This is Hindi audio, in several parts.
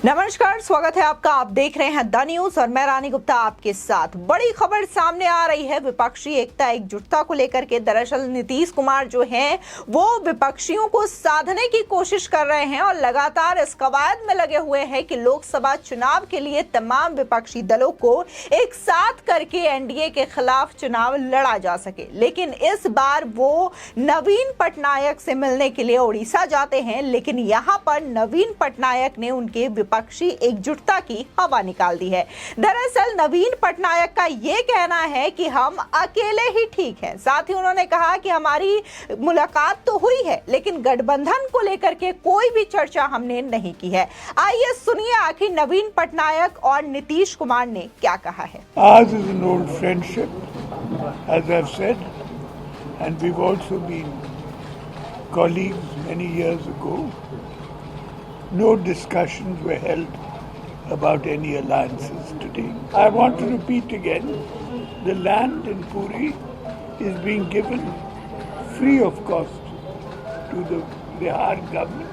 नमस्कार, स्वागत है आपका। आप देख रहे हैं द न्यूज और मैं रानी गुप्ता आपके साथ। बड़ी खबर सामने आ रही है विपक्षी एकता एकजुटता को लेकर के। दरअसल नीतीश कुमार जो हैं वो विपक्षियों को साधने की कोशिश कर रहे हैं और लगातार इस कवायद में लगे हुए हैं कि लोकसभा चुनाव के लिए तमाम विपक्षी दलों को एक साथ करके एनडीए के खिलाफ चुनाव लड़ा जा सके। लेकिन इस बार वो नवीन पटनायक से मिलने के लिए उड़ीसा जाते हैं, लेकिन यहाँ पर नवीन पटनायक ने उनके विपक्षी एकजुटता की हवा निकाल दी है। दरअसल नवीन पटनायक का ये कहना है कि हम अकेले ही ठीक हैं। साथ ही उन्होंने कहा कि हमारी मुलाकात तो हुई है, लेकिन गठबंधन को लेकर के कोई भी चर्चा हमने नहीं की है। आइए सुनिए आखिर नवीन पटनायक और नीतीश कुमार ने क्या कहा है। Ours is an old friendship, as I've said, and we've also been colleagues many years ago. No discussions were held about any alliances today. I want to repeat again, the land in Puri is being given free of cost to the Bihar government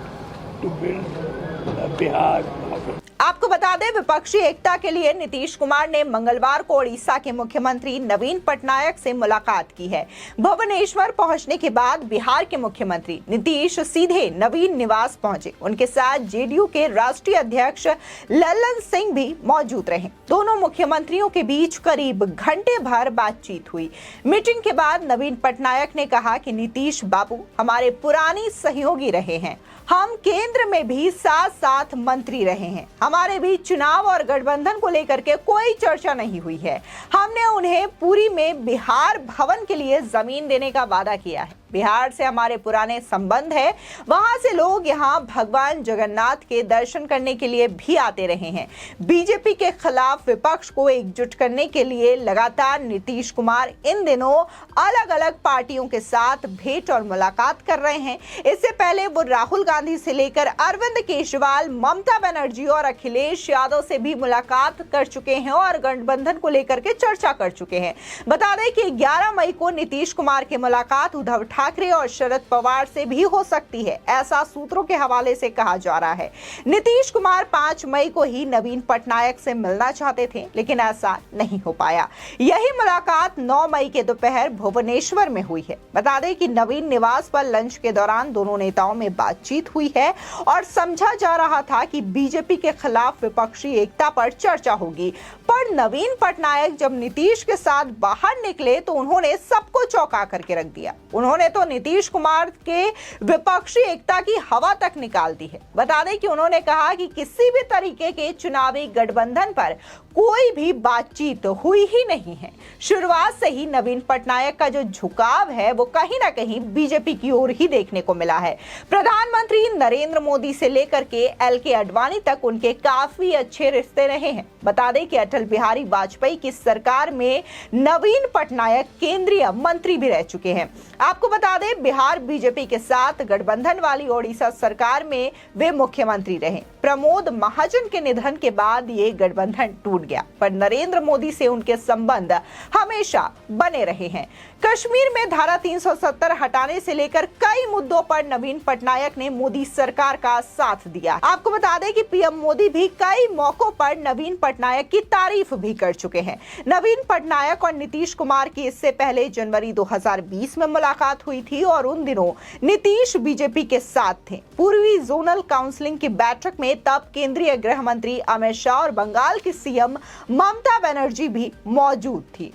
to build a Bihar Bhavan. आपको बता दें, विपक्षी एकता के लिए नीतीश कुमार ने मंगलवार को ओडिशा के मुख्यमंत्री नवीन पटनायक से मुलाकात की है। भुवनेश्वर पहुंचने के बाद बिहार के मुख्यमंत्री नीतीश सीधे नवीन निवास पहुंचे। उनके साथ जेडीयू के राष्ट्रीय अध्यक्ष लल्लन सिंह भी मौजूद रहे। दोनों मुख्यमंत्रियों के बीच करीब घंटे भर बातचीत हुई। मीटिंग के बाद नवीन पटनायक ने कहा कि नीतीश बाबू हमारे पुरानी सहयोगी रहे हैं, हम केंद्र में भी साथ साथ मंत्री रहे हैं। हमारे बीच चुनाव और गठबंधन को लेकर के कोई चर्चा नहीं हुई है। हमने उन्हें पुरी में बिहार भवन के लिए जमीन देने का वादा किया है। बिहार से हमारे पुराने संबंध है, वहां से लोग यहां भगवान जगन्नाथ के दर्शन करने के लिए भी आते रहे हैं। बीजेपी के खिलाफ विपक्ष को एकजुट करने के लिए लगातार नीतीश कुमार इन दिनों अलग अलग पार्टियों के साथ भेंट और मुलाकात कर रहे हैं। इससे पहले वो राहुल गांधी से लेकर अरविंद केजरीवाल, ममता बनर्जी और अखिलेश यादव से भी मुलाकात कर चुके हैं और गठबंधन को लेकर के चर्चा कर चुके हैं। बता दें कि 11 मई को नीतीश कुमार की मुलाकात उद्धव ठाकरे और शरद पवार से भी हो सकती है, ऐसा सूत्रों के हवाले से कहा जा रहा है। नीतीश कुमार 5 मई को ही नवीन पटनायक से मिलना चाहते थे, लेकिन ऐसा नहीं हो पाया। यही मुलाकात 9 मई के दोपहर भुवनेश्वर में हुई है। बता दें कि नवीन निवास पर लंच के दौरान दोनों नेताओं में बातचीत हुई है और समझा जा रहा था कि बीजेपी के खिलाफ विपक्षी एकता पर चर्चा होगी। पर नवीन पटनायक जब नीतीश के साथ बाहर निकले तो उन्होंने सबको चौंका करके रख दिया। उन्होंने तो नीतीश कुमार के विपक्षी एकता की हवा तक निकाल दी है। बता दें कि उन्होंने कहा कि किसी भी तरीके के चुनावी गठबंधन पर कोई भी बातचीत हुई ही नहीं है। शुरुआत से ही नवीन पटनायक का जो झुकाव है वो कहीं ना कहीं बीजेपी की ओर ही देखने को मिला है। प्रधानमंत्री नरेंद्र मोदी से लेकर के एलके आडवाणी तक उनके काफी अच्छे रिश्ते रहे हैं। बता दें कि अटल बिहारी वाजपेयी की सरकार में नवीन पटनायक केंद्रीय मंत्री भी रह चुके हैं। आपको बता दें, बिहार बीजेपी के साथ गठबंधन वाली ओडिशा सरकार में वे मुख्यमंत्री रहे। प्रमोद महाजन के निधन के बाद ये गठबंधन टूट गया, पर नरेंद्र मोदी से उनके संबंध हमेशा बने रहे हैं। कश्मीर में धारा 370 हटाने से लेकर कई मुद्दों पर नवीन पटनायक ने मोदी सरकार का साथ दिया। आपको बता दें कि पीएम मोदी भी कई मौकों पर नवीन पटनायक की तारीफ भी कर चुके हैं। नवीन पटनायक और नीतीश कुमार की इससे पहले जनवरी 2020 में मुलाकात हुई थी और उन दिनों नीतीश बीजेपी के साथ थे। पूर्वी जोनल काउंसिलिंग की बैठक में तब केंद्रीय गृह मंत्री अमित शाह और बंगाल की सीएम ममता बनर्जी भी मौजूद थी।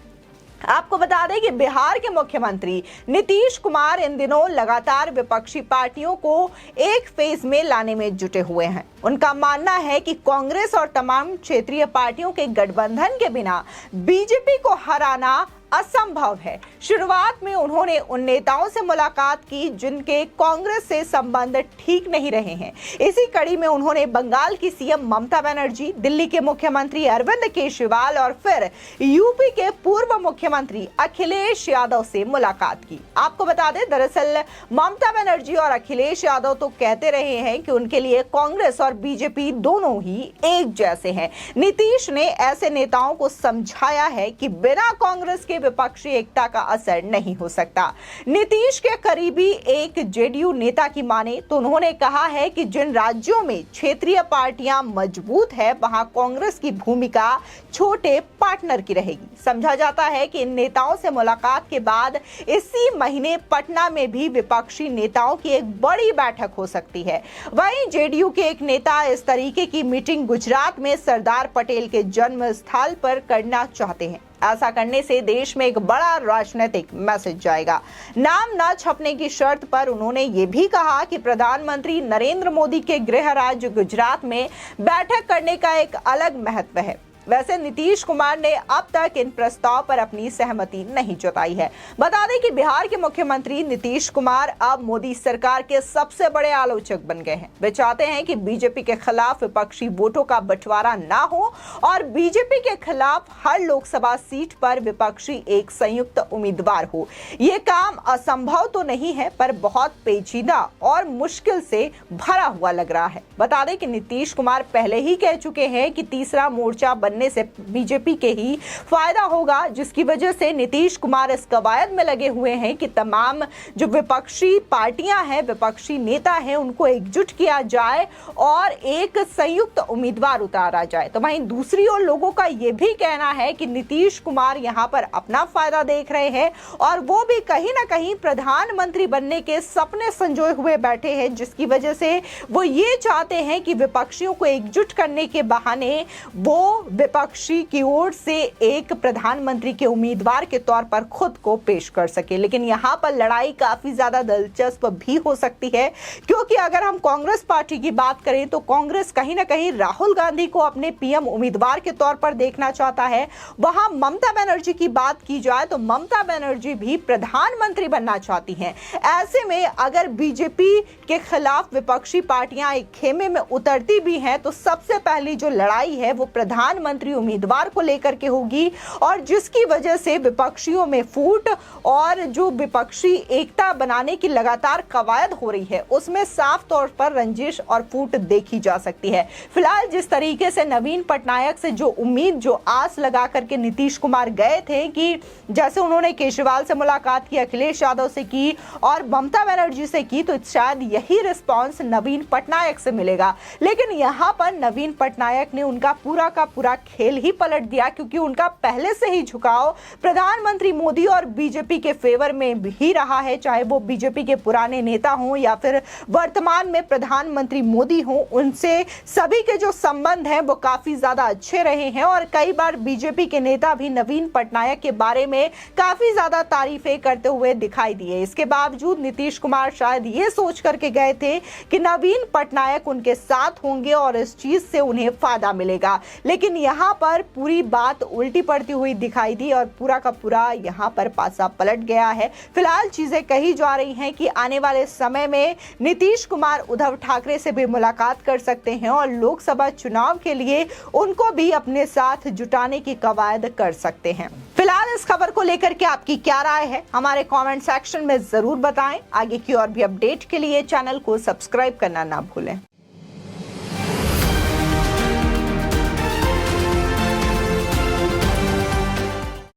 आपको बता दें कि बिहार के मुख्यमंत्री नीतीश कुमार इन दिनों लगातार विपक्षी पार्टियों को एक फेज में लाने में जुटे हुए हैं। उनका मानना है कि कांग्रेस और तमाम क्षेत्रीय पार्टियों के गठबंधन के बिना बीजेपी को हराना असंभव है। शुरुआत में उन्होंने उन नेताओं से मुलाकात की जिनके कांग्रेस से संबंध ठीक नहीं रहे हैं। इसी कड़ी में उन्होंने बंगाल की सीएम ममता बनर्जी, दिल्ली के मुख्यमंत्री अरविंद केजरीवाल और फिर यूपी के पूर्व मुख्यमंत्री अखिलेश यादव से मुलाकात की। आपको बता दें, दरअसल ममता बनर्जी और अखिलेश यादव तो कहते रहे हैं कि उनके लिए कांग्रेस और बीजेपी दोनों ही एक जैसे हैं। नीतीश ने ऐसे नेताओं को समझाया है कि बिना कांग्रेस के विपक्षी एकता का असर नहीं हो सकता। नीतीश के करीबी एक जेडीयू नेता की माने तो उन्होंने कहा है कि जिन राज्यों में क्षेत्रीय पार्टियां मजबूत है वहां कांग्रेस की भूमिका छोटे पार्टनर की रहेगी। समझा जाता है कि इन नेताओं से मुलाकात के बाद इसी महीने पटना में भी विपक्षी नेताओं की एक बड़ी बैठक हो सकती है। वहीं जेडीयू के एक नेता इस तरीके की मीटिंग गुजरात में सरदार पटेल के जन्म स्थल पर करना चाहते हैं। ऐसा करने से देश में एक बड़ा राजनीतिक मैसेज जाएगा। नाम न छपने की शर्त पर उन्होंने ये भी कहा कि प्रधानमंत्री नरेंद्र मोदी के गृह राज्य गुजरात में बैठक करने का एक अलग महत्व है। वैसे नीतीश कुमार ने अब तक इन प्रस्ताव पर अपनी सहमति नहीं जताई है। बता दें कि बिहार के मुख्यमंत्री नीतीश कुमार अब मोदी सरकार के सबसे बड़े आलोचक बन गए हैं। वे चाहते हैं कि बीजेपी के खिलाफ विपक्षी वोटों का बंटवारा ना हो और बीजेपी के खिलाफ हर लोकसभा सीट पर विपक्षी एक संयुक्त उम्मीदवार हो। ये काम असंभव तो नहीं है पर बहुत पेचीदा और मुश्किल से भरा हुआ लग रहा है। बता दें कि नीतीश कुमार पहले ही कह चुके हैं कि तीसरा मोर्चा बनने से बीजेपी के ही फायदा होगा, जिसकी वजह से नीतीश कुमार इस कवायद में लगे हुए हैं कि तमाम जो विपक्षी पार्टियां हैं, विपक्षी नेता हैं, उनको एकजुट किया जाए और एक संयुक्त उम्मीदवार उतारा जाए। तो वहीं दूसरी ओर लोगों का यह भी कहना है कि नीतीश कुमार यहां पर अपना फायदा देख रहे हैं और वो भी कहीं ना कहीं प्रधानमंत्री बनने के सपने संजोए हुए बैठे हैं, जिसकी वजह से वो ये चाहते हैं कि विपक्षियों को एकजुट करने के बहाने वो विपक्षी की ओर से एक प्रधानमंत्री के उम्मीदवार के तौर पर खुद को पेश कर सके। लेकिन यहां पर लड़ाई काफी ज्यादा दिलचस्प भी हो सकती है, क्योंकि अगर हम कांग्रेस पार्टी की बात करें तो कांग्रेस कहीं ना कहीं राहुल गांधी को अपने पीएम उम्मीदवार के तौर पर देखना चाहता है। वहां ममता बनर्जी की बात की जाए तो ममता बनर्जी भी प्रधानमंत्री बनना चाहती हैं। ऐसे में अगर बीजेपी के खिलाफ विपक्षी पार्टियां एक खेमे में उतरती भी हैं तो सबसे पहली जो लड़ाई है वो प्रधानमंत्री उम्मीदवार को लेकर के होगी और जिसकी वजह से विपक्षियों में फूट और जो विपक्षी एकता बनाने की लगातार कवायद हो रही है उसमें साफ तौर पर रंजिश और फूट देखी जा सकती है। फिलहाल जिस तरीके से नवीन पटनायक से जो उम्मीद, जो आस लगा करके नीतीश कुमार गए थे कि जैसे उन्होंने केजरीवाल से मुलाकात की, अखिलेश यादव से की और ममता बनर्जी से की, तो शायद यही रिस्पॉन्स नवीन पटनायक से मिलेगा। लेकिन यहां पर नवीन पटनायक ने उनका पूरा का पूरा खेल ही पलट दिया, क्योंकि उनका पहले से ही झुकाव प्रधानमंत्री मोदी और बीजेपी के फेवर में भी रहा है। चाहे वो बीजेपी के पुराने नेता हों या फिर वर्तमान में प्रधानमंत्री मोदी हों, उनसे सभी के जो संबंध हैं वो काफी ज्यादा अच्छे रहे हैं और कई बार बीजेपी के नेता भी नवीन पटनायक के बारे में काफी ज्यादा तारीफें करते हुए दिखाई दिए। इसके बावजूद नीतीश कुमार शायद ये सोच करके गए थे कि नवीन पटनायक उनके साथ होंगे और इस चीज से उन्हें फायदा मिलेगा, लेकिन यहाँ पर पूरी बात उल्टी पड़ती हुई दिखाई दी और पूरा का पूरा यहाँ पर पासा पलट गया है। फिलहाल चीजें कही जा रही हैं कि आने वाले समय में नीतीश कुमार उद्धव ठाकरे से भी मुलाकात कर सकते हैं और लोकसभा चुनाव के लिए उनको भी अपने साथ जुटाने की कवायद कर सकते हैं। फिलहाल इस खबर को लेकर के आपकी क्या राय है, हमारे कमेंट सेक्शन में जरूर बताएं। आगे की और भी अपडेट के लिए चैनल को सब्सक्राइब करना ना भूलें।